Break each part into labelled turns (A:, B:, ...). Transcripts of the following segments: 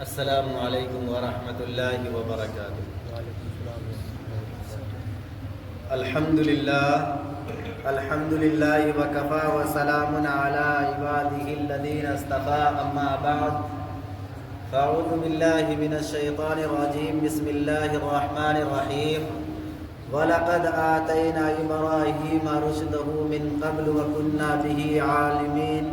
A: السلام علیکم ورحمۃ اللہ وبرکاتہ۔ الحمد للہ وکفا وسلام علی عبادہ الذین اصطفى، اما بعد فاعوذ باللہ من الشیطان الرجیم، بسم اللہ الرحمن الرحیم۔ وَلَقَدْ آتَيْنَا إِبْرَاهِيمَ رُشْدَهُ مِنْ قَبْلُ وَكُنَّا بِهِ عَالِمِينَ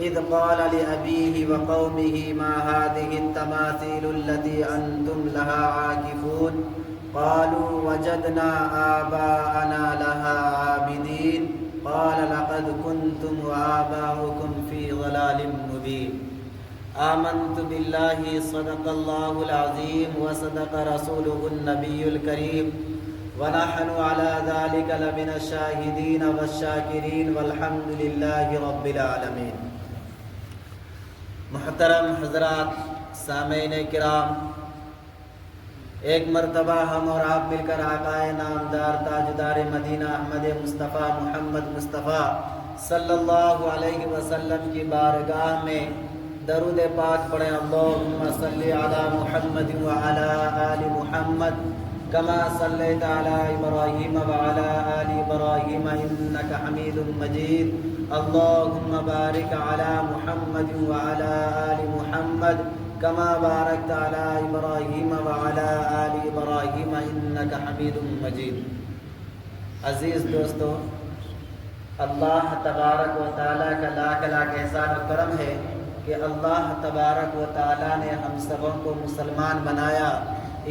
A: إِذْ قَالَ لِأَبِيهِ وَقَوْمِهِ مَا هَٰذِهِ التَّمَاثِيلُ الَّتِي أَنْتُمْ لَهَا عَاكِفُونَ قَالُوا وَجَدْنَا آبَاءَنَا لَهَا عَابِدِينَ قَالَ لَقَدْ كُنْتُمْ وَآبَاؤُكُمْ فِي ضَلَالٍ مُّبِينٍ آمنت باللہ صدق اللہ العظیم وصدق رسولہ النبی الکریم ونحن على ذلك لمن الشاہدین والشاکرین والحمد للہ رب العالمین۔ محترم حضرات، سامعین کرام، ایک مرتبہ ہم اور آپ مل کر آقائے نامدار تاجدار مدینہ احمد مصطفیٰ محمد مصطفیٰ صلی اللہ علیہ وسلم کی بارگاہ میں درود پاک پڑھیں۔ اللہم صلی علی محمد وعلی آل محمد کما صلیت علی ابراہیم وعلی آل ابراہیم انک حمید مجید۔ اللہم بارک علی محمد وعلی آل محمد کما بارکت علی ابراہیم وعلی آل ابراہیم انک حمید مجید۔ عزیز دوستو، اللہ تبارک و تعالیٰ کا لاکھ لاکھ احسان و کرم ہے کہ اللہ تبارک و تعالیٰ نے ہم سبوں کو مسلمان بنایا،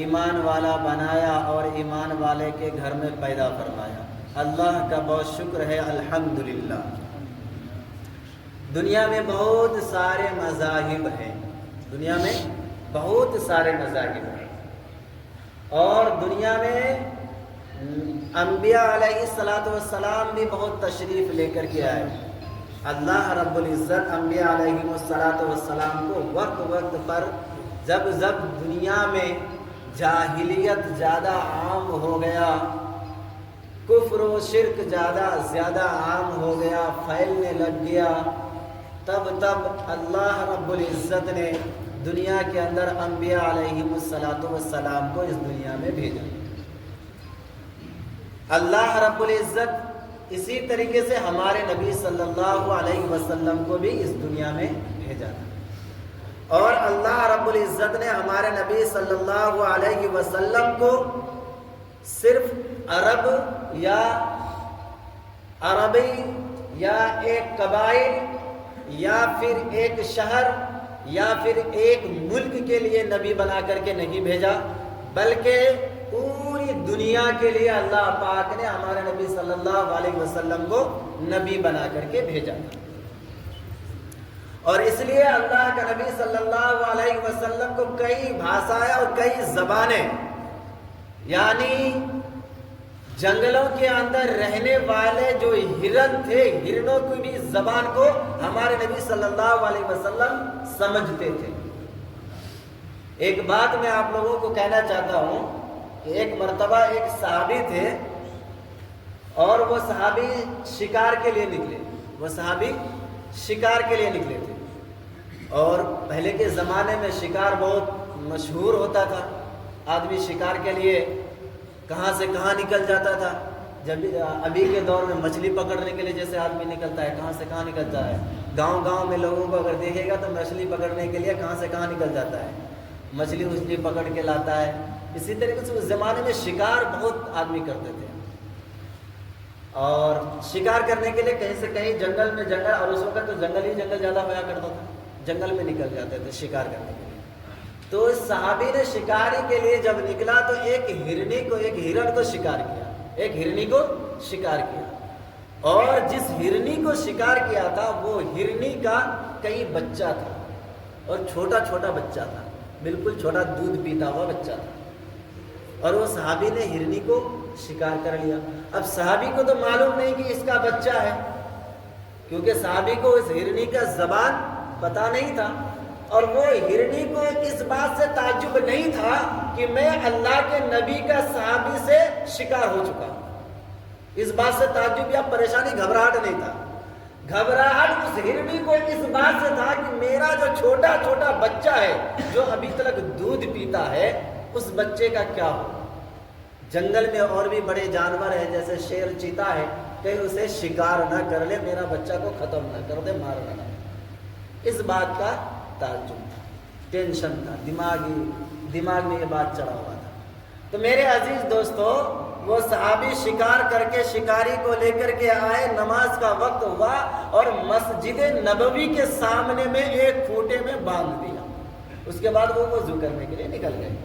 A: ایمان والا بنایا اور ایمان والے کے گھر میں پیدا فرمایا۔ اللہ کا بہت شکر ہے، الحمدللہ۔ دنیا میں بہت سارے مذاہب ہیں، دنیا میں بہت سارے مذاہب ہیں، اور دنیا میں انبیاء علیہ السلام بھی بہت تشریف لے کر کے آئے۔ اللہ رب العزت انبیاء علیہ السلام کو وقت وقت پر جب دنیا میں جاہلیت زیادہ عام ہو گیا، کفر و شرک زیادہ عام ہو گیا، پھیلنے لگ گیا، تب اللہ رب العزت نے دنیا کے اندر انبیاء علیہ السلام کو اس دنیا میں بھیجا۔ اللہ رب العزت اسی طریقے سے ہمارے نبی صلی اللہ علیہ وسلم کو بھی اس دنیا میں بھیجا تھا، اور اللہ رب العزت نے ہمارے نبی صلی اللہ علیہ وسلم کو صرف عرب یا عربی یا ایک قبائل یا پھر ایک شہر یا پھر ایک ملک کے لیے نبی بنا کر کے نہیں بھیجا، بلکہ پوری دنیا کے لیے اللہ پاک نے ہمارے نبی صلی اللہ علیہ وسلم کو نبی بنا کر کے بھیجا۔ اور اس لیے اللہ کا نبی صلی اللہ علیہ وسلم کو کئی بھاشائیں اور کئی زبانیں، یعنی جنگلوں کے اندر رہنے والے جو ہرن تھے، ہرنوں کی بھی زبان کو ہمارے نبی صلی اللہ علیہ وسلم سمجھتے تھے۔ ایک بات میں آپ لوگوں کو کہنا چاہتا ہوں کہ ایک مرتبہ ایک صحابی تھے، اور وہ صحابی شکار کے لیے نکلے تھے، اور پہلے کے زمانے میں شکار بہت مشہور ہوتا تھا۔ آدمی شکار کے لیے کہاں سے کہاں نکل جاتا تھا۔ جب ابھی کے دور میں مچھلی پکڑنے کے لیے جیسے آدمی نکلتا ہے، کہاں سے کہاں نکلتا ہے، گاؤں میں لوگوں کو اگر دیکھے گا تو مچھلی پکڑنے کے لیے کہاں سے کہاں نکل جاتا ہے، مچھلی پکڑ کے لاتا ہے۔ اسی طریقے سے اس زمانے میں شکار بہت آدمی کرتے تھے، اور شکار کرنے کے لیے کہیں سے کہیں جنگل، اور اس وقت تو جنگل زیادہ ہوا کرتا تھا، جنگل میں نکل جاتے تھے شکار کرنے کے لیے۔ تو اس صحابی نے شکاری کے لیے جب نکلا تو ایک ہرن کو شکار کیا، اور جس ہرنی کو شکار کیا تھا وہ ہرنی کا کئی بچہ تھا، اور چھوٹا بچہ تھا، بالکل چھوٹا، دودھ پیتا ہوا بچہ تھا، اور وہ صحابی نے ہرنی کو شکار کر لیا۔ اب صحابی کو تو معلوم نہیں کہ اس کا بچہ ہے، کیونکہ صحابی کو اس ہرنی کا زبان پتہ نہیں تھا، اور وہ ہرنی کو اس بات سے تعجب نہیں تھا کہ میں اللہ کے نبی کا صحابی سے شکار ہو چکا، اس بات سے تعجب یا پریشانی، گھبراہٹ نہیں تھا، گھبراہٹ اس ہرنی کو اس بات سے تھا کہ میرا جو چھوٹا چھوٹا بچہ ہے جو ابھی تک دودھ پیتا ہے اس بچے کا کیا ہو. جنگل میں اور بھی بڑے جانور ہیں جیسے شیر چیتا ہے, کہیں اسے شکار نہ کر لے, میرا بچہ کو ختم نہ کر دے, مارنا نہ. اس بات کا تعجب تھا, ٹینشن تھا, دماغ میں یہ بات چڑھا ہوا تھا. تو میرے عزیز دوستو, وہ صحابی شکار کر کے شکاری کو لے کر کے آئے, نماز کا وقت ہوا اور مسجد نبوی کے سامنے میں ایک کھوٹے میں باندھ دیا. اس کے بعد وہ وضو کرنے کے لیے نکل گئے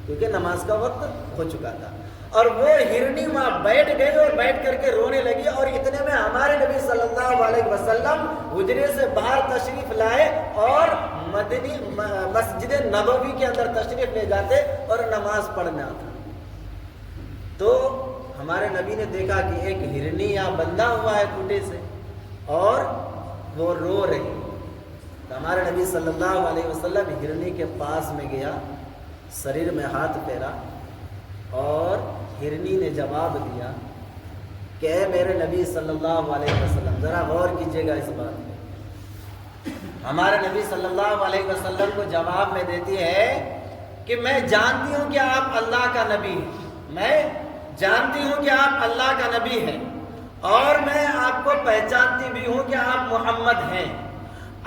A: کیونکہ نماز کا وقت ہو چکا تھا. اور وہ ہرنی وہاں بیٹھ گئی اور بیٹھ کر کے رونے لگی, اور اتنے میں ہمارے نبی صلی اللہ علیہ وسلم حجرے سے باہر تشریف لائے اور مسجد نبوی کے اندر تشریف لے جاتے اور نماز پڑھنا تھا. تو ہمارے نبی نے دیکھا کہ ایک ہرنی یہاں بندھا ہوا ہے کھوٹے سے اور وہ رو رہی. تو ہمارے نبی صلی اللہ علیہ وسلم ہرنی کے پاس میں گیا, شریر میں ہاتھ پھیرا اور ہرنی نے جواب دیا کہ اے میرے نبی صلی اللہ علیہ وسلم, ذرا غور کیجیے گا اس بات میں. ہمارے نبی صلی اللہ علیہ وسلم کو جواب میں دیتی ہے کہ میں جانتی ہوں کہ آپ اللہ کا نبی ہیں, میں جانتی ہوں کہ آپ اللہ کا نبی ہیں, اور میں آپ کو پہچانتی بھی ہوں کہ آپ محمد ہیں.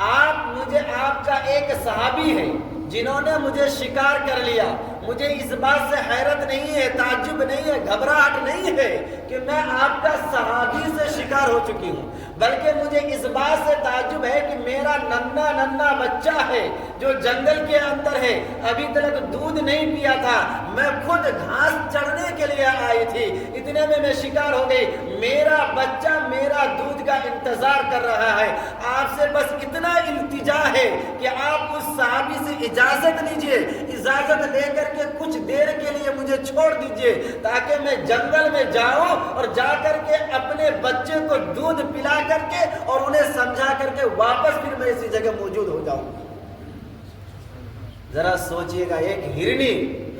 A: آپ کا ایک صحابی ہے جنہوں نے مجھے شکار کر لیا. مجھے اس بات سے حیرت نہیں ہے, تعجب نہیں ہے, گھبراہٹ نہیں ہے کہ میں آپ کا صحابی سے شکار ہو چکی ہوں, بلکہ مجھے اس بات سے تعجب ہے کہ میرا ننھا بچہ ہے جو جنگل کے اندر ہے, ابھی تک دودھ نہیں پیا تھا, میں خود گھاس چڑھنے کے لیے آئی تھی, اتنے میں شکار ہو گئی. میرا بچہ میرا دودھ کا انتظار کر رہا ہے. آپ سے بس اتنا التجا ہے کہ آپ اس صحابی سے اجازت لیجئے, اجازت لے کر کے کچھ دیر کے لیے مجھے چھوڑ دیجئے تاکہ میں جنگل میں جاؤں اور جا کر کے اپنے بچے کو دودھ پلا کر کے اور انہیں سمجھا کر کے واپس پھر میں اسی جگہ موجود ہو جاؤں. ذرا سوچئے گا, ایک ہرنی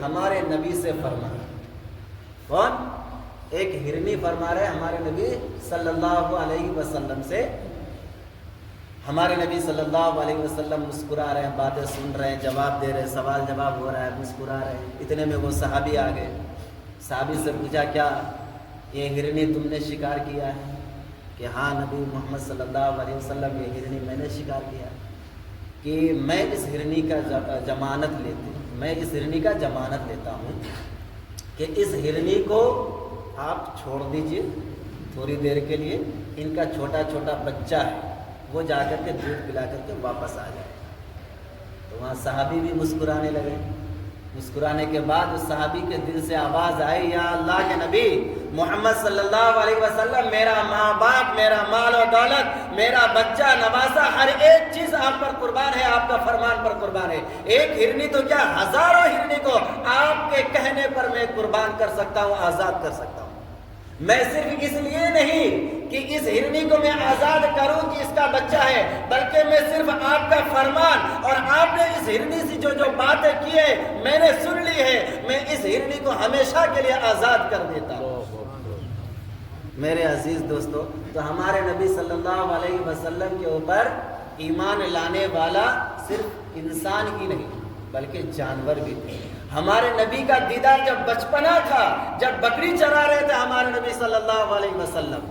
A: ہمارے نبی سے فرما, کون؟ ایک ہرنی فرما رہے ہمارے نبی صلی اللہ علیہ وسلم سے. ہمارے نبی صلی اللہ علیہ وسلم مسکرا رہے ہیں, باتیں سن رہے ہیں, جواب دے رہے ہیں, سوال جواب ہو رہا ہے, مسکرا رہے ہیں. اتنے میں وہ صحابی آ گئے. صحابی سے پوچھا کیا یہ ہرنی تم نے شکار کیا ہے؟ کہ ہاں نبی محمد صلی اللہ علیہ وسلم, یہ ہرنی میں نے شکار کیا کہ میں اس ہرنی کا ضمانت لیتا ہوں کہ اس ہرنی کو آپ چھوڑ دیجئے تھوڑی دیر کے لیے, ان کا چھوٹا چھوٹا بچہ ہے وہ جا کر کے دودھ پلا کر کے واپس آ جائے. تو وہاں صحابی بھی مسکرانے لگے. مسکرانے کے بعد اس صحابی کے دل سے آواز آئی, یا اللہ کے نبی محمد صلی اللہ علیہ وسلم, میرا ماں باپ, میرا مال و دولت, میرا بچہ نواسا, ہر ایک چیز آپ پر قربان ہے, آپ کا فرمان پر قربان ہے. ایک ہرنی تو کیا ہزاروں ہرنی کو آپ کے کہنے پر میں قربان کر سکتا ہوں, آزاد کر سکتا ہوں. میں صرف اس لیے نہیں کہ اس ہرنی کو میں آزاد کروں کہ اس کا بچہ ہے, بلکہ میں صرف آپ کا فرمان اور آپ نے اس ہرنی سے جو باتیں کی ہے میں نے سن لی ہے, میں اس ہرنی کو ہمیشہ کے لیے آزاد کر دیتا ہوں. میرے عزیز دوستو, تو ہمارے نبی صلی اللہ علیہ وسلم کے اوپر ایمان لانے والا صرف انسان ہی نہیں بلکہ جانور بھی تھے. ہمارے نبی کا دیدار جب بچپنا تھا, جب بکری چرا رہے تھے ہمارے نبی صلی اللہ علیہ وسلم,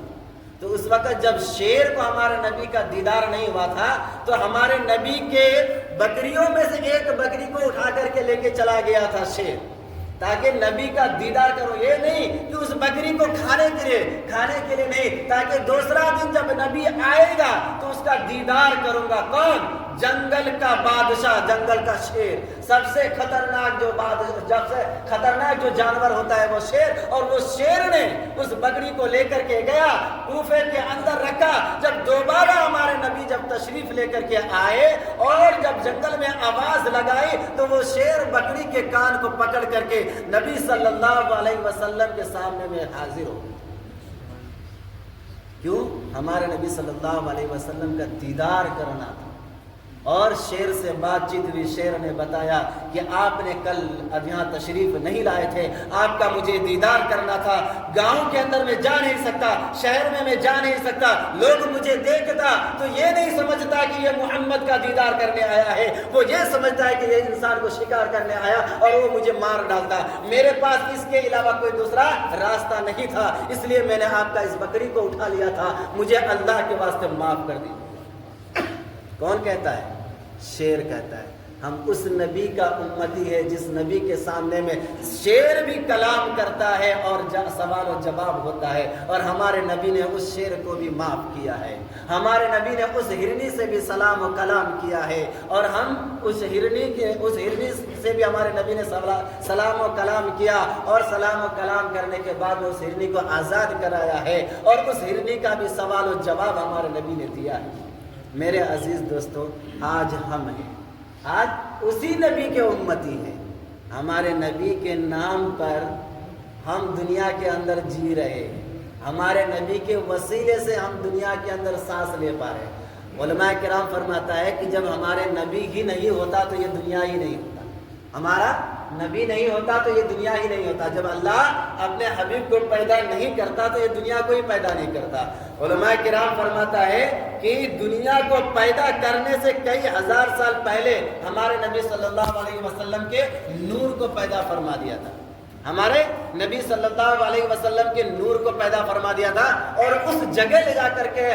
A: تو اس وقت جب شیر کو ہمارے نبی کا دیدار نہیں ہوا تھا تو ہمارے نبی کے بکریوں میں سے ایک بکری کو اٹھا کر کے لے کے چلا گیا تھا شیر, تاکہ نبی کا دیدار کرو. یہ نہیں کہ اس بکری کو کھانے کے لیے نہیں, تاکہ دوسرا دن جب نبی آئے گا تو اس کا دیدار کروں گا. کون؟ جنگل کا بادشاہ, جنگل کا شیر. سب سے خطرناک جو جانور ہوتا ہے وہ شیر, اور وہ شیر نے اس بکری کو لے کر کے گیا, کوفے کے اندر رکھا. جب دوبارہ ہمارے نبی جب تشریف لے کر کے آئے اور جب جنگل میں آواز لگائی تو وہ شیر بکری کے کان کو پکڑ کر کے نبی صلی اللہ علیہ وسلم کے سامنے میں حاضر ہو. کیوں؟ ہمارے نبی صلی اللہ علیہ وسلم کا دیدار کرنا تھا. اور شیر سے بات چیت ہوئی. شیر نے بتایا کہ آپ نے کل یہاں تشریف نہیں لائے تھے, آپ کا مجھے دیدار کرنا تھا. گاؤں کے اندر میں جا نہیں سکتا, شہر میں جا نہیں سکتا, لوگ مجھے دیکھتا تو یہ نہیں سمجھتا کہ یہ محمد کا دیدار کرنے آیا ہے, وہ یہ سمجھتا ہے کہ یہ انسان کو شکار کرنے آیا اور وہ مجھے مار ڈالتا. میرے پاس اس کے علاوہ کوئی دوسرا راستہ نہیں تھا, اس لیے میں نے آپ کا اس بکری کو اٹھا لیا تھا, مجھے اللہ کے واسطے معاف کر دی. کون کہتا ہے؟ شیر کہتا ہے. ہم اس نبی کا امتی ہے جس نبی کے سامنے میں شیر بھی کلام کرتا ہے اور سوال و جواب ہوتا ہے, اور ہمارے نبی نے اس شیر کو بھی معاف کیا ہے. ہمارے نبی نے اس ہرنی سے بھی سلام و کلام کیا ہے, اور ہم اس ہرنی سے بھی ہمارے نبی نے سلام و کلام کیا, اور سلام و کلام کرنے کے بعد اس ہرنی کو آزاد کرایا ہے, اور اس ہرنی کا بھی سوال و جواب ہمارے نبی نے دیا ہے. میرے عزیز دوستو, آج ہم ہیں, آج اسی نبی کے امتی ہیں. ہمارے نبی کے نام پر ہم دنیا کے اندر جی رہے ہیں, ہمارے نبی کے وسیلے سے ہم دنیا کے اندر سانس لے پا رہے ہیں. علماء کرام فرماتا ہے کہ جب ہمارے نبی ہی نہیں ہوتا تو یہ دنیا ہی نہیں ہوتا. ہمارا نبی نہیں ہوتا تو یہ دنیا ہی نہیں ہوتا. جب اللہ اپنے حبیب کو پیدا نہیں کرتا تو یہ دنیا کو ہی پیدا نہیں کرتا. علماء کرام فرماتا ہے کہ دنیا کو پیدا کرنے سے کئی ہزار سال پہلے ہمارے نبی صلی اللہ علیہ وسلم کے نور کو پیدا فرما دیا تھا. ہمارے نبی صلی اللہ علیہ وسلم کے نور کو پیدا فرما دیا تھا, اور اس جگہ لے جا کر کے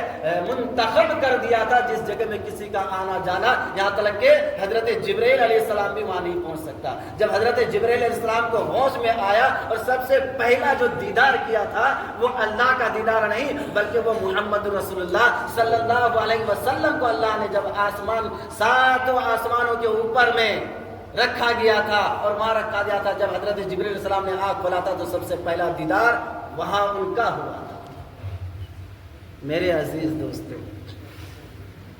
A: منتخب کر دیا تھا جس جگہ میں کسی کا آنا جانا, یہاں تک کہ حضرت جبرائیل علیہ السلام بھی وہاں نہیں پہنچ سکتا. جب حضرت جبرائیل علیہ السلام کو ہوش میں آیا اور سب سے پہلا جو دیدار کیا تھا وہ اللہ کا دیدار نہیں بلکہ وہ محمد رسول اللہ صلی اللہ علیہ وسلم کو اللہ نے جب ساتوں آسمانوں کے اوپر میں رکھا گیا تھا اور وہاں رکھا گیا تھا, جب حضرت جبرائیل علیہ السلام نے آنکھ کھولا تھا تو سب سے پہلا دیدار وہاں ان کا ہوا تھا. میرے عزیز دوستو,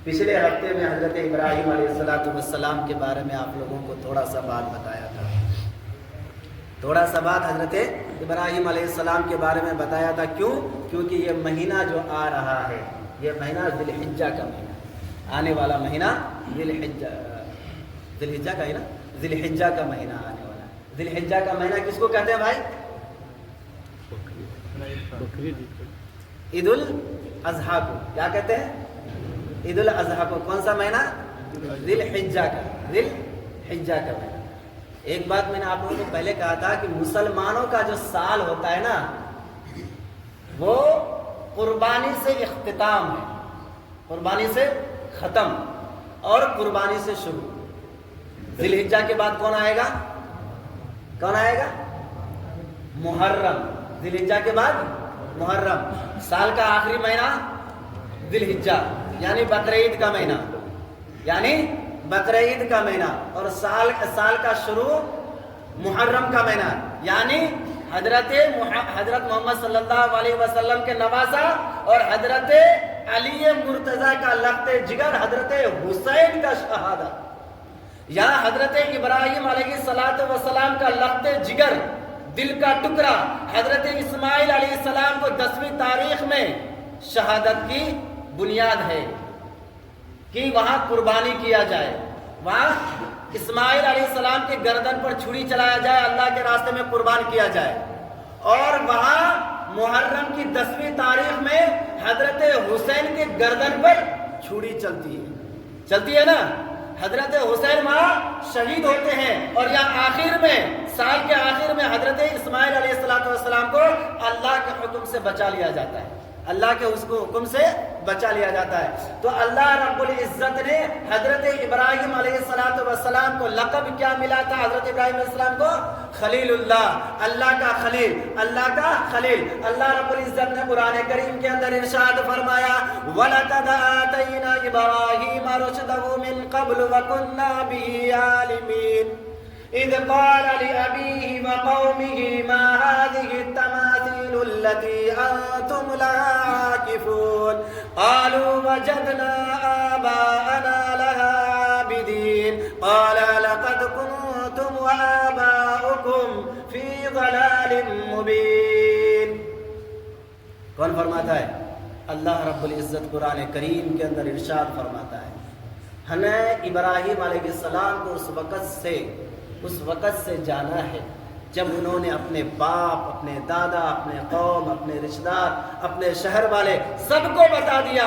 A: پچھلے ہفتے میں حضرت ابراہیم علیہ السلام کے بارے میں آپ لوگوں کو تھوڑا سا بات بتایا تھا. تھوڑا سا بات حضرت ابراہیم علیہ السلام کے بارے میں بتایا تھا. کیوں؟ کیونکہ یہ مہینہ جو آ رہا ہے, یہ مہینہ ذی الحجہ کا مہینہ, آنے والا مہینہ ذی الحجہ کا ہے نا, ذی الحجہ کا مہینہ آنے والا ہے. ذی الحجہ کا مہینہ کس کو کہتے ہیں بھائی؟ عید الاضحیٰ کو. کیا کہتے ہیں؟ عید الاضحیٰ کو. کون سا مہینہ؟ ذی الحجہ کا, ذی الحجہ کا مہینہ. ایک بات میں نے آپ لوگوں کو پہلے کہا تھا کہ مسلمانوں کا جو سال ہوتا ہے نا وہ قربانی سے اختتام ہے, قربانی سے ختم اور قربانی سے شروع. ذی الحجہ کے بعد کون آئے گا؟ کون آئے گا؟ محرم. ذی الحجہ کے بعد محرم. سال کا آخری مہینہ ذی الحجہ یعنی بقرعید کا مہینہ, یعنی بقرعید کا مہینہ, اور سال کا شروع محرم کا مہینہ, یعنی حضرت محمد صلی اللہ علیہ وسلم کے نواسا اور حضرت علی مرتضیٰ کا لخت جگر حضرت حسین کا شہادت. یہاں حضرت ابراہیم علیہ السلام کا لخت جگر, دل کا ٹکڑا حضرت اسماعیل علیہ السلام کو 10ویں تاریخ میں شہادت کی بنیاد ہے کہ وہاں قربانی کیا جائے, وہاں اسماعیل علیہ السلام کے گردن پر چھری چلایا جائے, اللہ کے راستے میں قربان کیا جائے. اور وہاں محرم کی 10ویں تاریخ میں حضرت حسین کے گردن پر چھری چلتی ہے نا. حضرت حسین وہاں شہید ہوتے ہیں, اور یہاں آخر میں سال کے آخر میں حضرت اسماعیل علیہ السلام کو اللہ کے حکم سے بچا لیا جاتا ہے, اللہ کے اس کو حکم سے بچا لیا جاتا ہے. تو اللہ رب العزت نے حضرت ابراہیم علیہ السلام کو لقب کیا ملا تھا؟ حضرت ابراہیم علیہ السلام کو خلیل اللہ, اللہ کا خلیل, اللہ کا خلیل. اللہ رب العزت نے قرآن کریم کے اندر ارشاد فرمایا وَلَقَدْ آتَيْنَا إِبْرَاهِيمَ رُشْدَهُ مِنْ قَبْلُ وَكُنَّا بِهِ عَالِمِينَ إذ قال لأبيه وقومه ما هذه التماثيل التي أنتم لها عاكفون قالوا وجدنا آباءنا لها عابدين قال لقد كنتم وآباؤكم في ضلال مبين. کون فرماتا ہے؟ اللہ رب العزت قرآن کریم کے اندر ارشاد فرماتا ہے ہمیں ابراہیم علیہ السلام کو اس وقت سے جانا ہے جب انہوں نے اپنے باپ، اپنے دادا، اپنے قوم، اپنے رشتہ دار، اپنے شہر والے سب کو بتا دیا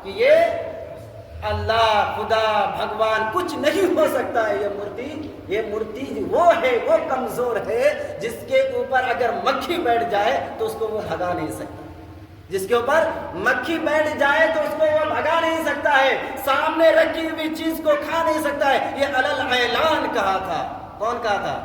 A: کہ یہ اللہ، خدا، بھگوان کچھ نہیں ہو سکتا ہے، یہ مورتی وہ ہے، وہ کمزور ہے جس کے اوپر اگر مکھی بیٹھ جائے تو اس کو وہ بھگا نہیں سکتا، جس کے اوپر مکھی بیٹھ جائے تو اس کو وہ بھگا نہیں سکتا ہے، سامنے رکھی ہوئی چیز کو کھا نہیں سکتا ہے۔ یہ علل اعلان کہا تھا۔ کون کہا تھا؟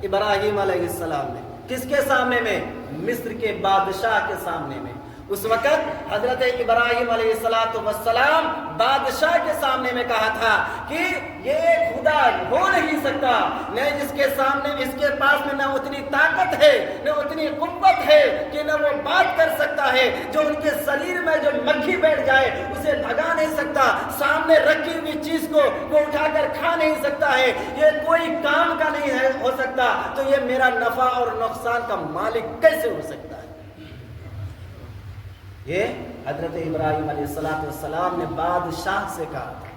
A: ابراہیم علیہ السلام نے۔ کس کے سامنے میں؟ مصر کے بادشاہ کے سامنے میں۔ اس وقت حضرت ابراہیم علیہ السلام بادشاہ کے سامنے میں کہا تھا کہ یہ خدا ہو نہیں سکتا، نہ جس کے سامنے، اس کے پاس میں نہ اتنی طاقت ہے، نہ اتنی قوت ہے کہ نہ وہ بات کر سکتا ہے، جو ان کے شریر میں جو مکھی بیٹھ جائے اسے بھگا نہیں سکتا، سامنے رکھی ہوئی چیز کو وہ اٹھا کر کھا نہیں سکتا ہے، یہ کوئی کام کا نہیں ہے ہو سکتا، تو یہ میرا نفع اور نقصان کا مالک کیسے ہو سکتا ہے؟ یہ حضرت ابراہیم علیہ السلام نے بادشاہ سے کہا تھا۔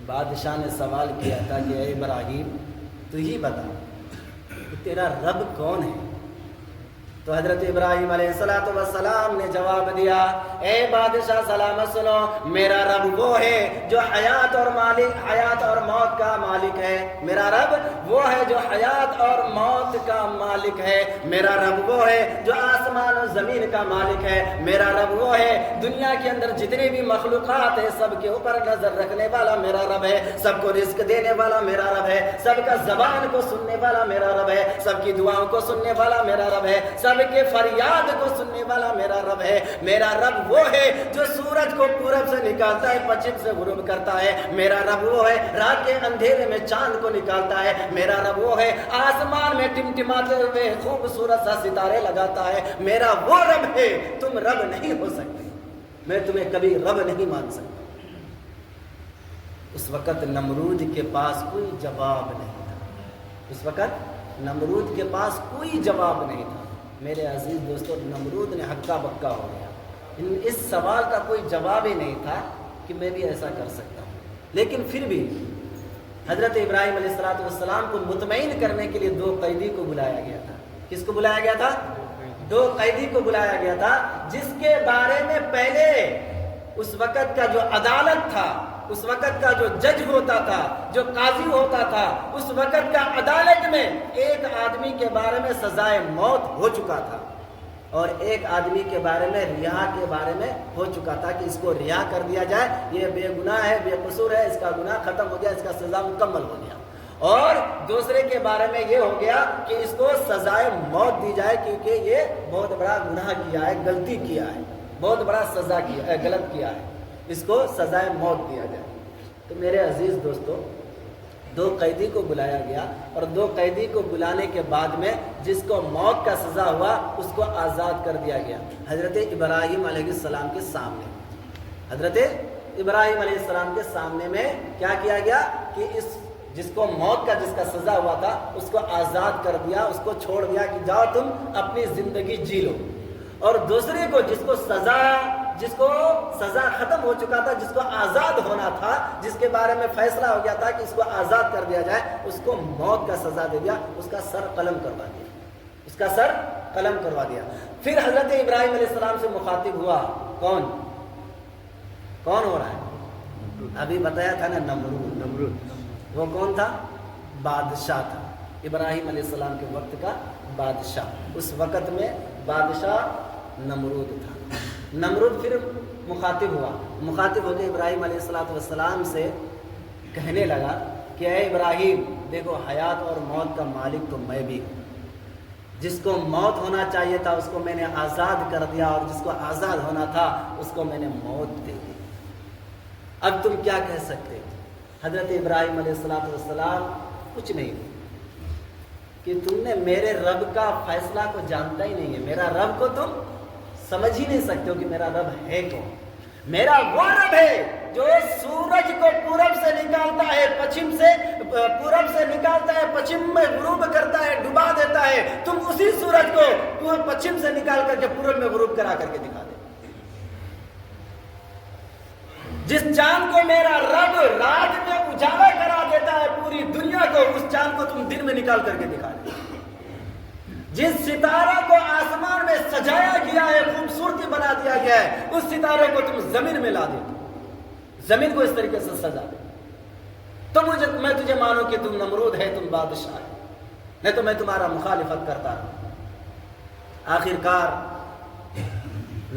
A: بادشاہ نے سوال کیا تھا کہ اے ابراہیم تو ہی بتا کہ تیرا رب کون ہے؟ تو حضرت ابراہیم علیہ السلام نے جواب دیا، اے بادشاہ سلامت سنو، میرا رب وہ ہے جو حیات اور موت کا مالک ہے، میرا رب وہ ہے جو حیات اور موت کا مالک ہے، میرا رب وہ ہے جو آسمان و زمین کا مالک ہے، میرا رب وہ ہے دنیا کے اندر جتنی بھی مخلوقات ہے سب کے اوپر نظر رکھنے والا میرا رب ہے، سب کو رزق دینے والا میرا رب ہے، سب کا زبان کو سننے والا میرا رب ہے، سب کی دعاؤں کو سننے والا میرا رب ہے، سب کے فریاد کو سننے والا میرا رب ہے، میرا رب وہ ہے جو سورج کو پورب سے نکالتا ہے پچھم سے غروب کرتا ہے، میرا رب وہ ہے رات کے اندھیرے میں چاند کو نکالتا ہے، میرا رب وہ ہے آسمان میں ٹمٹماتے ہوئے خوبصورت سا ستارے لگاتا ہے، میرا وہ رب ہے، تم رب نہیں ہو سکتے، میں تمہیں کبھی رب نہیں مان سکتا۔ اس وقت نمرود کے پاس کوئی جواب نہیں تھا، اس وقت نمرود کے پاس کوئی جواب نہیں تھا۔ میرے عزیز دوستو، نمرود نے ہکا بکا ہو گیا، اس سوال کا کوئی جواب ہی نہیں تھا کہ میں بھی ایسا کر سکتا ہوں، لیکن پھر بھی حضرت ابراہیم علیہ السلام کو مطمئن کرنے کے لیے 2 قیدی کو بلایا گیا تھا۔ کس کو بلایا گیا تھا؟ 2 قیدی کو بلایا گیا تھا، جس کے بارے میں پہلے اس وقت کا جو عدالت تھا، اس وقت کا جو جج ہوتا تھا، جو قاضی ہوتا تھا، اس وقت کا عدالت میں ایک آدمی کے بارے میں سزائے موت ہو چکا تھا، اور ایک آدمی کے بارے میں رہا کے بارے میں ہو چکا تھا کہ اس کو رہا کر دیا جائے، یہ بے گناہ ہے، بے قصور ہے، اس کا گناہ ختم ہو گیا، اس کا سزا مکمل ہو گیا، اور دوسرے کے بارے میں یہ ہو گیا کہ اس کو سزائے موت دی جائے کیونکہ یہ بہت بڑا گناہ کیا ہے، غلطی کیا ہے، بہت بڑا سزا کیا ہے، غلط کیا ہے، اس کو سزائے موت دیا جائے۔ تو میرے عزیز دوستو، 2 قیدی کو بلایا گیا، اور 2 قیدی کو بلانے کے بعد میں جس کو موت کا سزا ہوا اس کو آزاد کر دیا گیا حضرت ابراہیم علیہ السلام کے سامنے۔ حضرت ابراہیم علیہ السلام کے سامنے میں کیا کیا گیا کہ جس کو موت کا جس کا سزا ہوا تھا اس کو آزاد کر دیا، اس کو چھوڑ دیا کہ جاؤ تم اپنی زندگی جی لو، اور دوسرے کو جس کو سزا ختم ہو چکا تھا، جس کو آزاد ہونا تھا، جس کے بارے میں فیصلہ ہو گیا تھا کہ اس کو آزاد کر دیا جائے، اس کو موت کا سزا دے دیا، اس کا سر قلم کروا دیا، اس کا سر قلم کروا دیا۔ پھر حضرت ابراہیم علیہ السلام سے مخاطب ہوا کون ہو رہا ہے؟ ابھی بتایا تھا نا، نمرود۔ وہ کون تھا؟ بادشاہ تھا، ابراہیم علیہ السلام کے وقت کا بادشاہ۔ اس وقت میں بادشاہ نمرود تھا۔ نمرود پھر مخاطب ہو کے ابراہیم علیہ السلام سے کہنے لگا کہ اے ابراہیم، دیکھو حیات اور موت کا مالک تو میں بھی ہوں، جس کو موت ہونا چاہیے تھا اس کو میں نے آزاد کر دیا، اور جس کو آزاد ہونا تھا اس کو میں نے موت دے دی، اب تم کیا کہہ سکتے؟ حضرت ابراہیم علیہ السلام کچھ نہیں کہ تم نے میرے رب کا فیصلہ کو جانتا ہی نہیں ہے، میرا رب کو تم سمجھ ہی نہیں سکتے ہو کہ میرا رب ہے کون۔ میرا وہ رب ہے جو سورج کو پورب سے نکالتا ہے، پورب سے نکالتا ہے، پچھم میں غروب کرتا ہے، ڈبا دیتا ہے، تم اسی سورج کو پچھم سے نکال کر کے پورب میں غروب کرا کر کے دکھا دے۔ جس چاند کو میرا رب رات میں اجالا کرا دیتا ہے پوری دنیا کو، اس چاند کو تم دن میں نکال کر کے دکھا دے۔ جس ستارہ کو آسمان میں سجایا گیا ہے، خوبصورتی بنا دیا گیا ہے، اس ستارے کو تم زمین میں لا دیتے، زمین کو اس طریقے سے سجا دے، تو میں تجھے مانوں کہ تم نمرود ہے، تم بادشاہ ہے، نہیں تو میں تمہارا مخالفت کرتا ہوں۔ آخر کار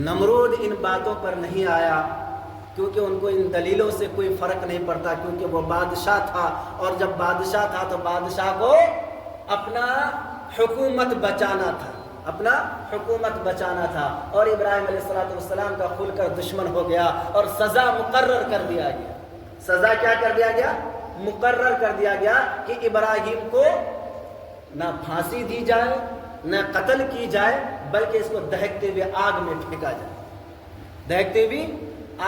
A: نمرود ان باتوں پر نہیں آیا، کیونکہ ان کو ان دلیلوں سے کوئی فرق نہیں پڑتا، کیونکہ وہ بادشاہ تھا، اور جب بادشاہ تھا تو بادشاہ کو اپنا حکومت بچانا تھا، اپنا حکومت بچانا تھا، اور ابراہیم علیہ السلام کا کھل کر دشمن ہو گیا، اور سزا مقرر کر دیا گیا۔ سزا کیا کر دیا گیا؟ مقرر کر دیا گیا کہ ابراہیم کو نہ پھانسی دی جائے، نہ قتل کی جائے، بلکہ اس کو دہکتے ہوئے آگ میں پھینکا جائے، دہکتے ہوئے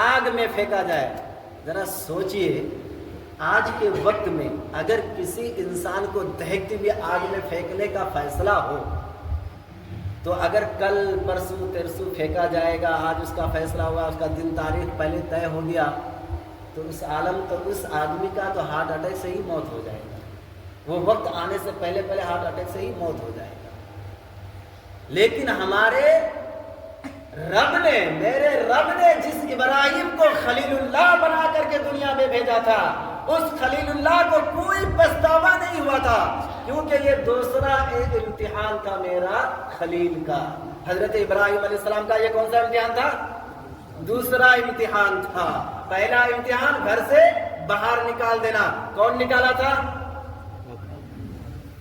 A: آگ میں پھینکا جائے۔ ذرا سوچئے، آج کے وقت میں اگر کسی انسان کو دہکتے ہوئے آگ میں پھینکنے کا فیصلہ ہو، تو اگر کل پرسوں ترسوں پھینکا جائے گا، آج اس کا فیصلہ ہوا، اس کا دن تاریخ پہلے طے ہو گیا، تو اس آدمی کا تو ہارٹ اٹیک سے ہی موت ہو جائے گا، وہ وقت آنے سے پہلے ہارٹ اٹیک سے ہی موت ہو جائے گا۔ لیکن ہمارے رب نے، میرے رب نے جس ابراہیم کو خلیل اللہ بنا کر کے دنیا میں بھیجا تھا، اس خلیل اللہ کو کوئی پچھتاوا نہیں ہوا تھا، کیونکہ یہ دوسرا ایک امتحان تھا میرا خلیل کا۔ حضرت ابراہیم علیہ السلام کا یہ کون سا امتحان تھا؟ دوسرا امتحان تھا۔ پہلا امتحان گھر سے باہر نکال دینا، کون نکالا تھا؟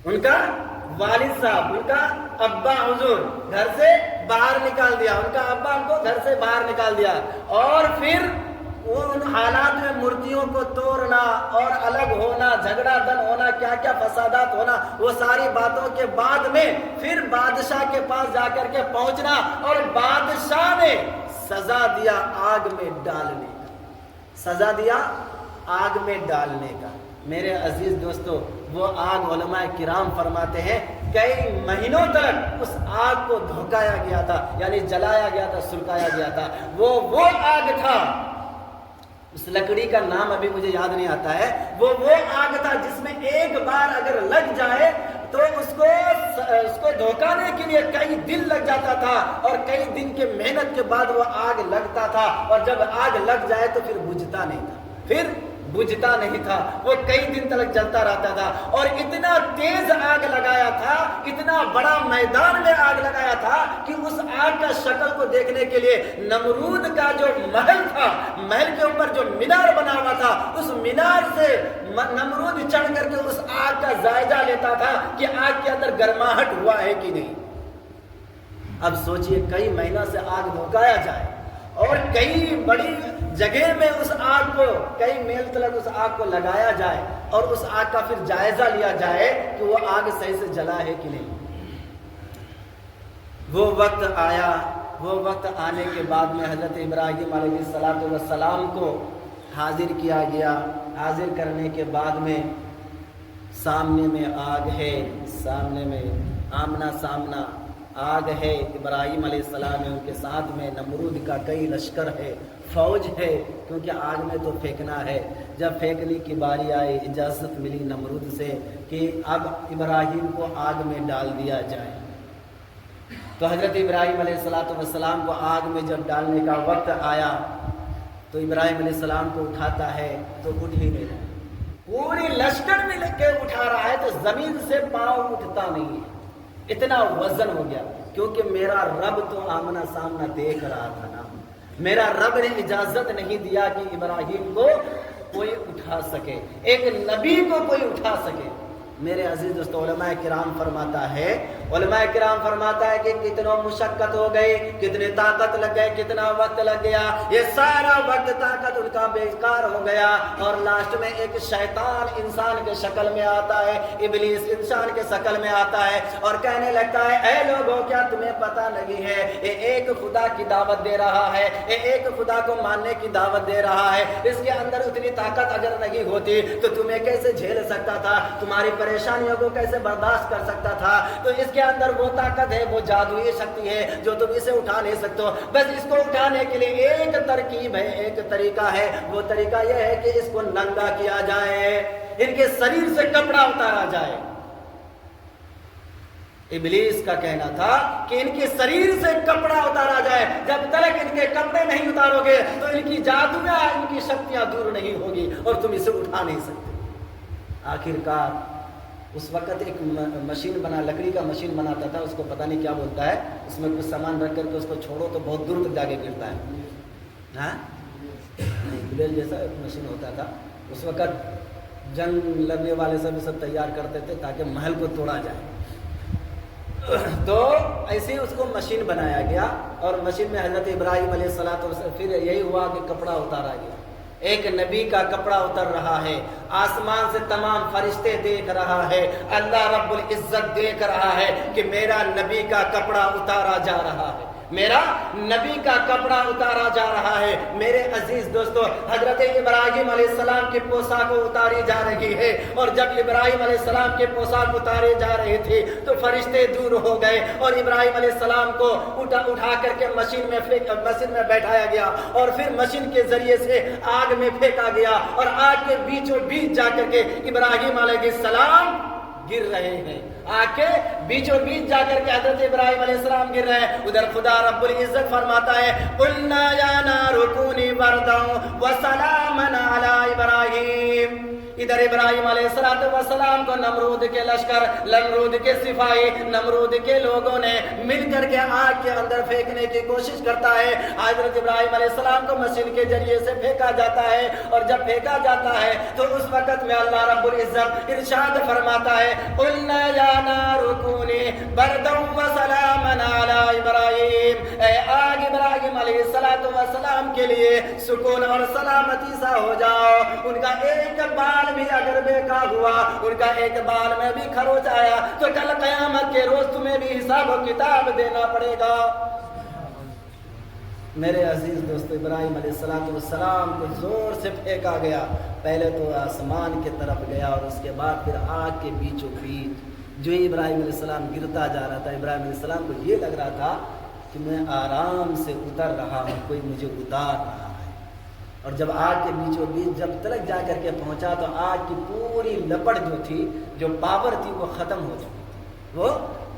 A: ان کا والد صاحب، ان کا ابا حضور گھر سے باہر نکال دیا، ان کا ابا ان کو گھر سے باہر نکال دیا، اور پھر ان حالات میں مورتیوں کو توڑنا اور الگ ہونا، جھگڑا دن ہونا، کیا کیا فسادات ہونا، وہ ساری باتوں کے بعد میں پھر بادشاہ کے پاس جا کر کے پہنچنا، اور بادشاہ نے سزا دیا آگ میں ڈالنے کا، سزا دیا آگ میں ڈالنے کا۔ میرے عزیز دوستو، وہ آگ علماء کرام فرماتے ہیں کئی مہینوں تک اس آگ کو دھوکایا گیا تھا، یعنی جلایا گیا تھا، سلکایا گیا تھا۔ وہ آگ تھا، اس لکڑی کا نام ابھی مجھے یاد نہیں آتا ہے، وہ آگ تھا جس میں ایک بار اگر لگ جائے تو اس کو دھوکانے کے لیے کئی دن لگ جاتا تھا، اور کئی دن کے محنت کے بعد وہ آگ لگتا تھا، اور جب آگ لگ جائے تو پھر بجھتا نہیں تھا، پھر بجھتا نہیں تھا، وہ کئی دن تک جلتا رہتا تھا۔ اور اتنا تیز آگ لگایا تھا، اتنا بڑا میدان میں آگ لگایا تھا کہ اس آگ کا شکل کو دیکھنے کے لیے نمرود کا جو محل تھا، محل کے اوپر جو مینار بنا ہوا تھا، اس مینار سے نمرود چڑھ کر کے اس آگ کا جائزہ لیتا تھا کہ آگ کے اندر گرماہٹ ہوا ہے کہ نہیں۔ اب سوچئے، کئی مہینوں سے آگ دھوکایا جائے، اور کئی بڑی جگہ میں اس آگ کو، کئی میل تلک اس آگ کو لگایا جائے، اور اس آگ کا پھر جائزہ لیا جائے کہ وہ آگ صحیح سے جلا ہے کہ نہیں۔ وہ وقت آیا، وہ وقت آنے کے بعد میں حضرت ابراہیم علیہ السلام کو حاضر کیا گیا۔ حاضر کرنے کے بعد میں سامنے میں آگ ہے، سامنے میں آمنا سامنا آگ ہے، ابراہیم علیہ السلام ہے، ان کے ساتھ میں نمرود کا کئی لشکر ہے، فوج ہے، کیونکہ آگ میں تو پھینکنا ہے۔ جب پھینکنے کی باری آئی، اجازت ملی نمرود سے کہ اب ابراہیم کو آگ میں ڈال دیا جائے، تو حضرت ابراہیم علیہ السلام کو آگ میں جب ڈالنے کا وقت آیا تو ابراہیم علیہ السلام کو اٹھاتا ہے تو اٹھ ہی نہیں رہا، پوری لشکر میں لے کے اٹھا رہا ہے تو زمین سے پاؤں اٹھتا نہیں ہے، اتنا وزن ہو گیا، کیونکہ میرا رب تو آمنا سامنا دیکھ رہا تھا نا، میرا رب نے اجازت نہیں دیا کہ ابراہیم کو کوئی اٹھا سکے، ایک نبی کو کوئی اٹھا سکے۔ میرے عزیز دوستو، علماء کرام فرماتا ہے کہ کتنا مشقت ہو گئی، کتنے طاقت لگ گئے، کتنا وقت لگ گیا، یہ سارا وقت طاقت ان کا بیکار ہو گیا، اور لاسٹ میں ایک شیطان انسان کے شکل میں آتا ہے، ابلیس انسان کے شکل میں آتا ہے، اور کہنے لگتا ہے اے لوگوں، کیا تمہیں پتہ نہیں ہے یہ ایک خدا کی دعوت دے رہا ہے، یہ ایک خدا کو ماننے کی دعوت دے رہا ہے، اس کے اندر اتنی طاقت اگر نہیں ہوتی تو تمہیں کیسے جھیل سکتا تھا، تمہاری پریشانیوں کو کیسے برداشت کر سکتا تھا. تو اس کے اندر وہ طاقت ہے، وہ جادوئی شکتی ہے جو تم اسے اٹھا نہیں سکتے ہو. بس اس کو اٹھانے کے لیے ایک ترکیب ہے، ایک طریقہ ہے. وہ طریقہ یہ ہے کہ اس کو ننگا کیا جائے، ان کے شریر سے کپڑا اتارا جائے. ابلیس کا کہنا تھا کہ ان کے شریر سے کپڑا اتارا جائے. جب تک ان کے کپڑے نہیں اتارو گے تو ان کی جادویاں، ان کی شکتیاں دور نہیں ہوگی اور تم اسے اٹھا نہیں سکتے. آخر کار اس وقت ایک مشین بنا، لکڑی کا مشین بناتا تھا، اس کو پتہ نہیں کیا بولتا ہے، اس میں کچھ سامان رکھ کر کے اس کو چھوڑو تو بہت دور تک جا کے گرتا ہے. ہاں بلیل جیسا ایک مشین ہوتا تھا. اس وقت جنگ لڑنے والے سب تیار کرتے تھے تاکہ محل کو توڑا جائے. تو ایسے ہی اس کو مشین بنایا گیا اور مشین میں حضرت ابراہیم علیہ السلام، پھر یہی ہوا کہ کپڑا اتارا گیا. ایک نبی کا کپڑا اتر رہا ہے، آسمان سے تمام فرشتے دیکھ رہا ہے، اللہ رب العزت دیکھ رہا ہے کہ میرا نبی کا کپڑا اتارا جا رہا ہے، میرا نبی کا کپڑا اتارا جا رہا ہے. میرے عزیز دوستو، حضرت ابراہیم علیہ السلام کی پوشاک اتاری جا رہی ہے، اور جب ابراہیم علیہ السلام کے پوشاک اتارے جا رہے تھے تو فرشتے دور ہو گئے اور ابراہیم علیہ السلام کو اٹھا کر کے مشین میں بیٹھایا گیا اور پھر مشین کے ذریعے سے آگ میں پھینکا گیا اور آگ کے بیچوں بیچ جا کر کے ابراہیم علیہ السلام گر رہے ہیں. آگ کے بیچوں بیچ جا کر کے حضرت ابراہیم علیہ السلام گر رہے ہیں. ادھر خدا رب العزت فرماتا ہے قُلْنَا يَا نَارُ كُونِي بَرْدًا وَسَلَامًا عَلَىٰ إِبْرَاهِيمَ. ادھر ابراہیم علیہ السلام کو نمرود کے لشکر، نمرود کے سپاہی، نمرود کے لوگوں نے مل کر کے آگ کے اندر پھینکنے کی کوشش کرتا ہے. حضرت ابراہیم علیہ السلام کو مشین کے ذریعے سے پھینکا جاتا ہے اور جب پھینکا جاتا ہے تو اس وقت میں اللہ رب العزت ارشاد فرماتا ہے قُلْنَا يَا نَارُ كُونِي بَرْدًا وَسَلَامًا عَلَىٰ إِبْرَاهِيمَ. اے آگ ابراہیم علیہ السلام کے لیے سکون اور سلامتی سا ہو جاؤ. ان کا ایک بال بھی اگر بیکار ہوا، ان کا ایک بال میں بھی خروچ آیا تو کل قیامت کے روز تمہیں بھی حساب و کتاب دینا پڑے گا. میرے عزیز دوستو، ابراہیم علیہ السلام کو زور سے پھینکا گیا. پہلے تو آسمان کی طرف گیا اور اس کے بعد پھر آگ کے بیچوں بیچ. جو ہی ابراہیم علیہ السلام گرتا جا رہا تھا، ابراہیم علیہ السلام کو یہ لگ رہا تھا کہ میں آرام سے اتر رہا ہوں، کوئی مجھے اتار رہا ہے. اور جب آگ کے بیچوں بیچ جب تلک جا کر کے پہنچا تو آگ کی پوری لپٹ جو تھی، جو پاور تھی، وہ ختم ہو چکی تھی. وہ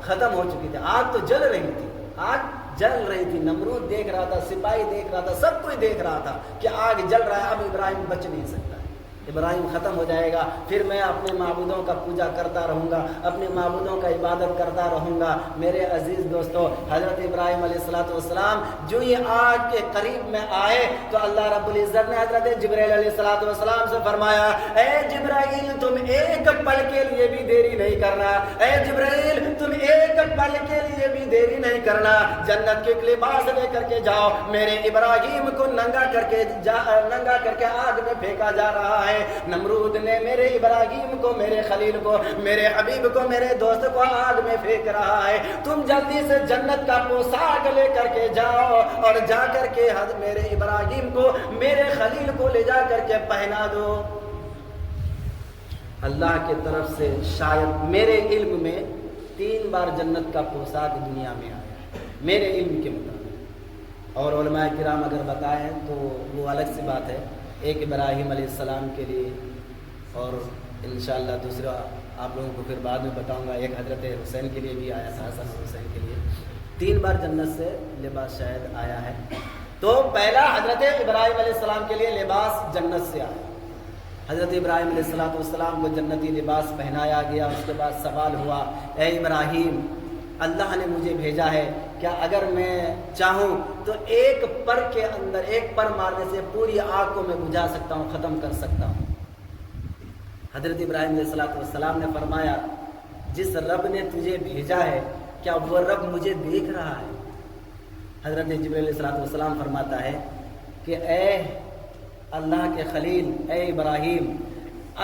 A: ختم ہو چکی تھی. آگ تو جل رہی تھی، آگ جل رہی تھی. نمرود دیکھ رہا تھا، سپاہی دیکھ رہا تھا، سب کوئی دیکھ رہا تھا کہ آگ جل رہا ہے. اب ابراہیم بچ نہیں سکتا، ابراہیم ختم ہو جائے گا. پھر میں اپنے معبودوں کا پوجا کرتا رہوں گا، اپنے معبودوں کا عبادت کرتا رہوں گا. میرے عزیز دوستو، حضرت ابراہیم علیہ السلام جو یہ آگ کے قریب میں آئے تو اللہ رب العزت نے حضرت جبرائیل علیہ السلام سے فرمایا اے جبرائیل تم ایک پل کے لیے بھی دیری نہیں کرنا. اے جبرائیل تم ایک پل کے لیے بھی دیری نہیں کرنا. جنت کے لباس لے کر کے جاؤ. میرے ابراہیم کو ننگا کر کے آگ میں پھینکا جا رہا ہے. نمرود نے میرے ابراہیم کو، میرے خلیل کو، میرے حبیب کو، میرے دوست کو آگ میں پھینک رہا ہے. تم جلدی سے جنت کا پوشاک لے کر کے جاؤ اور جا کر کے میرے ابراہیم کو، میرے خلیل کو لے جا کر کے پہنا دو. اللہ کی طرف سے شاید میرے علم میں 3 بار جنت کا پوشاک دنیا میں آیا ہے، میرے علم کے مطابق. اور علماء کرام اگر بتائیں تو وہ الگ سی بات ہے. ایک ابراہیم علیہ السلام کے لیے اور انشاءاللہ دوسرا آپ لوگوں کو پھر بعد میں بتاؤں گا. ایک حضرت حسین کے لیے بھی آیا تھا، حسن حسین کے لیے 3 بار جنت سے لباس شاید آیا ہے. تو پہلا حضرت ابراہیم علیہ السلام کے لیے لباس جنت سے آیا. حضرت ابراہیم علیہ السلام کو جنتی لباس پہنایا گیا. اس کے بعد سوال ہوا اے ابراہیم اللہ نے مجھے بھیجا ہے، کیا اگر میں چاہوں تو ایک پر کے اندر ایک پر مارنے سے پوری آگ کو میں بجھا سکتا ہوں، ختم کر سکتا ہوں؟ حضرت ابراہیم علیہ السلام نے فرمایا جس رب نے تجھے بھیجا ہے کیا وہ رب مجھے دیکھ رہا ہے؟ حضرت جبرائیل علیہ السلام فرماتا ہے کہ اے اللہ کے خلیل، اے ابراہیم،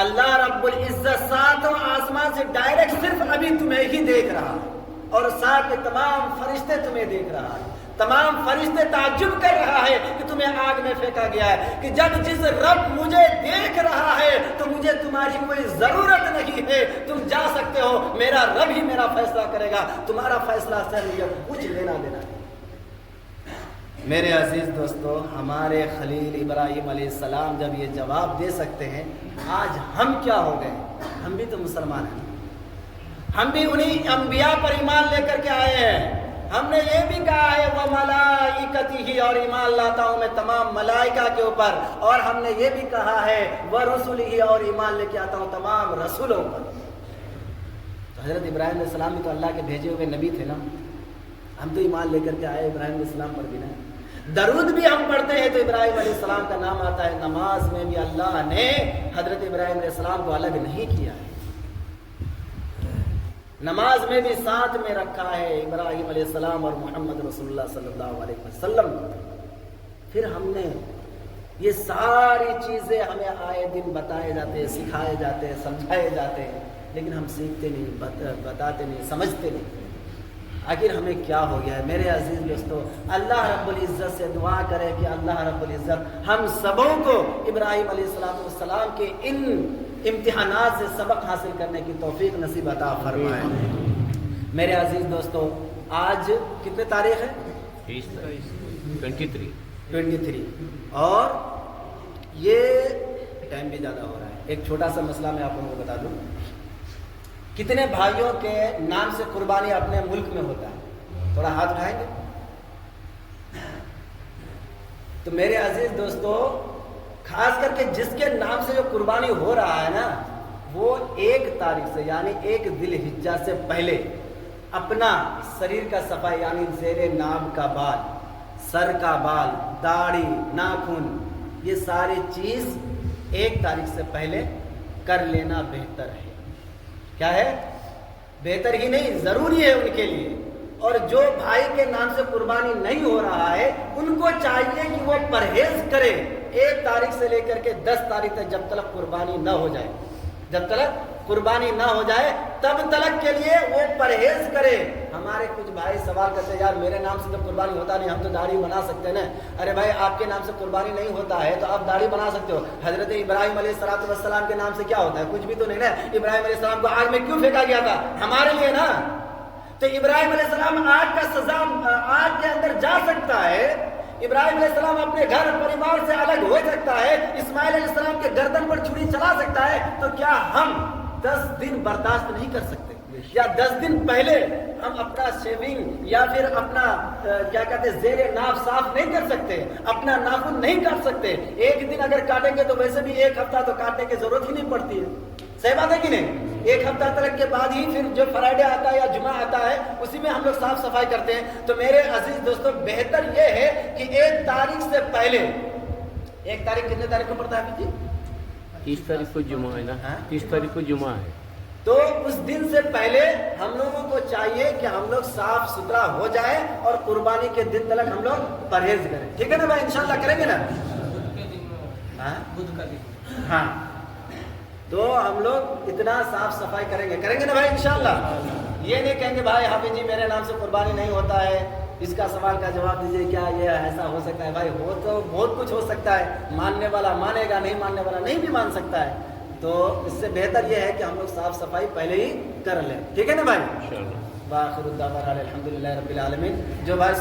A: اللہ رب العزت 7 آسمان سے ڈائریکٹ صرف ابھی تمہیں ہی دیکھ رہا ہے اور ساتھ کے تمام فرشتے تمہیں دیکھ رہا ہے. تمام فرشتے تعجب کر رہا ہے کہ تمہیں آگ میں پھینکا گیا ہے کہ جب جس رب مجھے دیکھ رہا ہے تو مجھے تمہاری کوئی ضرورت نہیں ہے، تم جا سکتے ہو، میرا رب ہی میرا فیصلہ کرے گا، تمہارا فیصلہ سے کچھ لینا دینا نہیں۔ میرے عزیز دوستو، ہمارے خلیل ابراہیم علیہ السلام جب یہ جواب دے سکتے ہیں، آج ہم کیا ہو گئے؟ ہم بھی تو مسلمان ہیں، ہم بھی انہی انبیاء پر ایمان لے کر کے آئے ہیں۔ ہم نے یہ بھی کہا ہے وَمَلَائِكَتِهِ، اور ایمان لاتا ہوں میں تمام ملائکہ کے اوپر، اور ہم نے یہ بھی کہا ہے وَرُسُلِهِ، اور ایمان لے کے آتا ہوں تمام رسولوں پر۔ تو حضرت ابراہیم علیہ السلام بھی تو اللہ کے بھیجے ہوئے نبی تھے نا، ہم تو ایمان لے کر کے آئے ابراہیم علیہ السلام پر بھی نا۔ درود بھی ہم پڑھتے ہیں تو ابراہیم علیہ السلام کا نام آتا ہے، نماز میں بھی اللہ نے حضرت ابراہیم علیہ السلام کو الگ نہیں کیا ہے، نماز میں بھی ساتھ میں رکھا ہے ابراہیم علیہ السلام اور محمد رسول اللہ صلی اللہ علیہ وسلم۔ پھر ہم نے یہ ساری چیزیں ہمیں آئے دن بتائے جاتے ہیں، سکھائے جاتے ہیں، سمجھائے جاتے ہیں، لیکن ہم سیکھتے نہیں، بتاتے نہیں، سمجھتے نہیں۔ آخر ہمیں کیا ہو گیا ہے؟ میرے عزیز دوستو، اللہ رب العزت سے دعا کرے کہ اللہ رب العزت ہم سبوں کو ابراہیم علیہ السلام کے ان امتحانات سے سبق حاصل کرنے کی توفیق نصیب عطا فرمائے۔ میرے عزیز دوستو، آج کتنے تاریخ ہے؟ 23، اور یہ ٹائم بھی زیادہ ہو رہا ہے۔ ایک چھوٹا سا مسئلہ میں آپ لوگوں کو بتا دوں، کتنے بھائیوں کے نام سے قربانی اپنے ملک میں ہوتا ہے؟ تھوڑا ہاتھ اٹھائیں گے؟ تو میرے عزیز دوستو، خاص کر کے جس کے نام سے جو قربانی ہو رہا ہے نا، وہ 1 تاریخ سے یعنی 1 ذی الحجہ سے پہلے اپنا شریر کا صفائی یعنی زیر ناب کا بال، سر کا بال، داڑھی، ناخن، یہ ساری چیز 1 تاریخ سے پہلے کر لینا بہتر ہے۔ کیا ہے؟ بہتر ہی نہیں، ضروری ہے ان کے لیے۔ اور جو بھائی کے نام سے قربانی نہیں ہو رہا ہے، ان کو چاہیے کہ وہ پرہیز کرے 1 تاریخ سے لے کر کے 10 تاریخ تک، جب تک قربانی نہ ہو جائے، جب تک قربانی نہ ہو جائے تب تک کے لیے وہ پرہیز کرے۔ ہمارے کچھ بھائی سوال کرتے ہیں، یار میرے نام سے تو قربانی ہوتا نہیں، ہم تو داڑھی بنا سکتے ہیں نا۔ ارے بھائی، آپ کے نام سے قربانی نہیں ہوتا ہے تو آپ داڑھی بنا سکتے ہو۔ حضرت ابراہیم علیہ السلام کے نام سے کیا ہوتا ہے؟ کچھ بھی تو نہیں نا۔ ابراہیم علیہ السلام کو آگ میں کیوں پھینکا گیا تھا؟ ہمارے لیے نا۔ تو ابراہیم علیہ السلام آگ کا سزا، آگ کے اندر جا سکتا ہے، ابراہیم علیہ السلام اپنے گھر پریوار سے الگ ہو سکتا ہے، اسماعیل علیہ السلام کے گردن پر چھری چلا سکتا ہے، تو کیا ہم 10 دن برداشت نہیں کر سکتے؟ یا 10 دن پہلے ہم اپنا شیونگ یا پھر اپنا کیا کہتے ہیں زیر ناف صاف نہیں کر سکتے، اپنا ناخن نہیں کاٹ سکتے؟ 1 دن اگر کاٹیں گے تو ویسے بھی 1 ہفتہ تو کاٹنے کی ضرورت ہی نہیں پڑتی ہے۔ صحیح بات ہے کہ نہیں؟ 1 ہفتہ تک کے بعد ہی پھر جو فرائیڈے آتا ہے یا جمعہ آتا ہے اسی میں ہم لوگ صاف صفائی کرتے ہیں۔ تو میرے عزیز دوستو، بہتر یہ ہے کہ 1 تاریخ سے پہلے، 1 تاریخ کتنے تاریخ کو پڑتا ہے جی؟
B: 30 تاریخ کو جمعہ ہے نا، 30 تاریخ کو جمعہ ہے۔
A: تو اس دن سے پہلے ہم لوگوں کو چاہیے کہ ہم لوگ صاف ستھرا ہو جائے اور قربانی کے دن تک ہم لوگ پرہیز کریں۔ ٹھیک ہے نا بھائی؟ انشاءاللہ کریں گے نا؟ ہاں، تو ہم لوگ اتنا صاف صفائی کریں گے نا بھائی انشاءاللہ۔ یہ نہیں کہیں گے بھائی حافظ جی میرے نام سے قربانی نہیں ہوتا ہے، اس کا سوال کا جواب دیجیے، کیا یہ ایسا ہو سکتا ہے؟ بھائی ہو تو بہت کچھ ہو سکتا ہے، ماننے والا مانے گا، نہیں ماننے والا نہیں بھی مان سکتا ہے۔ تو اس سے بہتر یہ ہے کہ ہم لوگ صاف صفائی پہلے ہی کر لیں۔ ٹھیک ہے نا بھائی؟
B: انشاءاللہ۔
A: وآخر الدعوانا الحمدللہ رب العالمین۔ جو بھائی